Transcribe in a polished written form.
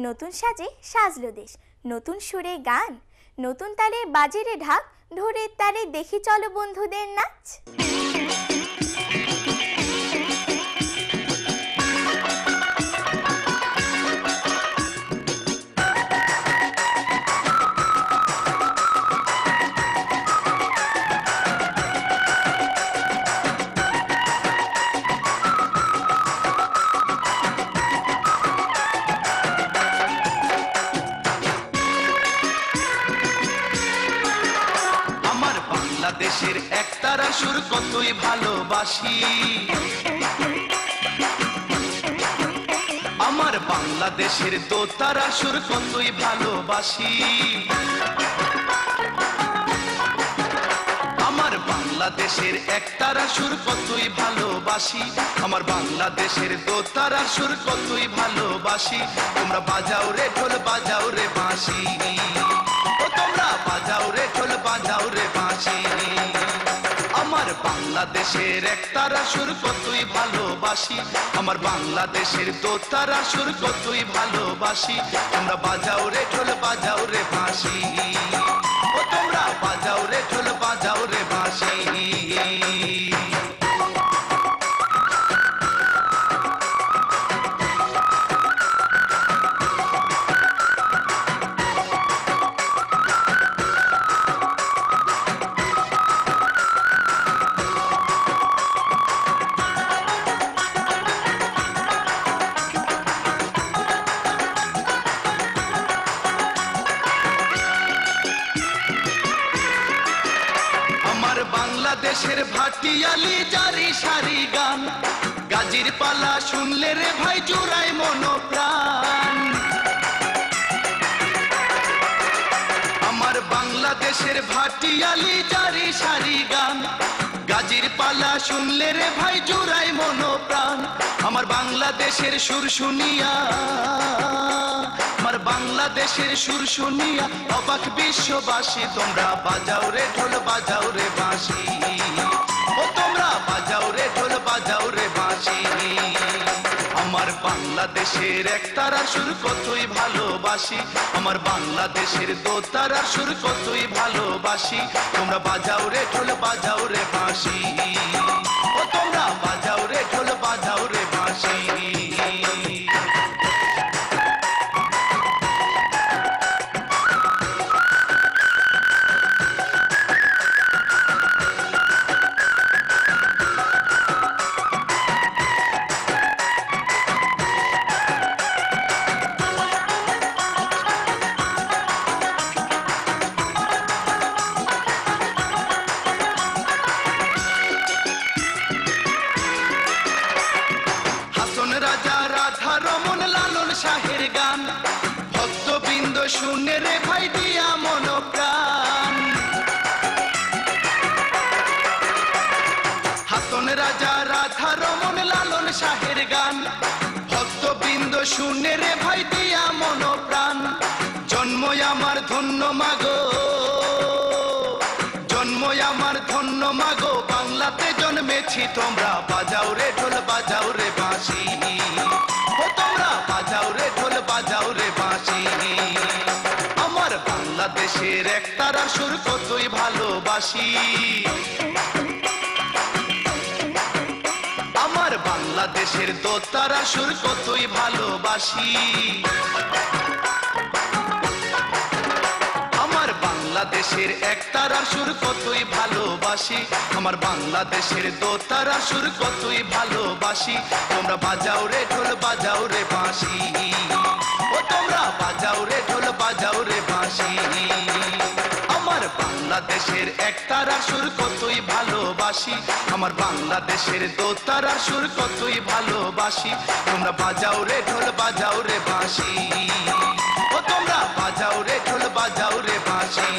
নতুন সাজে সাজলো দেশ, নতুন সুরে গান, নতুন তালে বাজে রে ঢাক, ঢোরের তালে দেখি চলো বন্ধুদের নাচ। দেশের একতারা সুর কতই ভালোবাসি, আমার বাংলাদেশের দোতারা সুর কতই ভালোবাসি, আমার বাংলাদেশের একতারা সুর কতই ভালোবাসি, আমার বাংলাদেশের দোতারা সুর কতই ভালোবাসি। তোমরা বাজাও রে ঢোল, বাজাও রে বাঁশি, ও তোমরা বাজাও রে ঢোল, বাজাও রে বাঁশি। আমার বাংলাদেশের একতারা সুর কতই ভালোবাসি, আমার বাংলাদেশের দোতারা সুর কতই ভালোবাসি। তোমরা বাজাও রে ঢোল, বাজাও রে বাঁশি, ও তোমরা বাজাও রে ঢোল, বাজাও রে বাঁশি। বাংলাদেশের ভাটিয়ালি জারি সারি গান, গাজীর পালা শুনলে রে ভাই জুড়াই মনোপ্রাণ। আমার বাংলাদেশের ভাটিয়ালি জারি সারি গান, গাজীর পালা শুনলে রে ভাই জুড়াই মনোপ্রাণ। আমার বাংলাদেশের সুর শুনিয়া, আমার বাংলাদেশের সুর শুনিয়া অবাক বিশ্ববাসী। তোমরা বাজাও রে ঢোল, বাজাও রে বাঁশি, ও তোমরা বাজাও রে ঢোল, বাজাও রে বাঁশি। আমার বাংলাদেশের একতারা সুর কতই ভালোবাসি, আমার বাংলাদেশের দোতারা সুর কতই ভালোবাসি। তোমরা বাজাও রে ঢোল, বাজাও রে বাঁশি, ও তোমরা বাজাও রে ঢোল, বাজাও রে বাঁশি। রাজা রাধা রমন লালন শাহের গান, ভক্তবৃন্দ শুনে রে ভাই দিয়া মন প্রাণ। হাসন রাজা রাধা রমন লালন শাহের গান, ভক্তবৃন্দ শুনে রে ভাই দিয়া মন প্রাণ। জন্ম আমার ধন্য মাগো, জন্ম আমার ধন্য মাগো, বাংলাতে জন্মেছি। তোমরা বাজাও রে ঢোল, বাজাও রে বাঁশি, ও তোমরা বাজাও রে ঢোল, বাজাও রে বাঁশি। আমার বাংলাদেশের একতারা সুর কতই ভালোবাসি, আমার বাংলাদেশের দোতারা সুর কতই ভালোবাসি। আমার বাংলাদেশের একতারা সুর কতই ভালোবাসি, আমার বাংলাদেশের দোতারা সুর কতই ভালোবাসি। তোমরা বাজাও রে ঢোল, বাজাও রে বাঁশি, ও তোমরা বাজাও রে ঢোল, বাজাও রে বাঁশি। আমার বাংলাদেশের একতারা সুর কতই ভালোবাসি, আমার বাংলাদেশের দোতারা সুর কতই ভালোবাসি। তোমরা বাজাও রে ঢোল, বাজাও রে বাঁশি, ও তোমরা বাজাও রে ঢোল, বাজাও রে বাঁশি।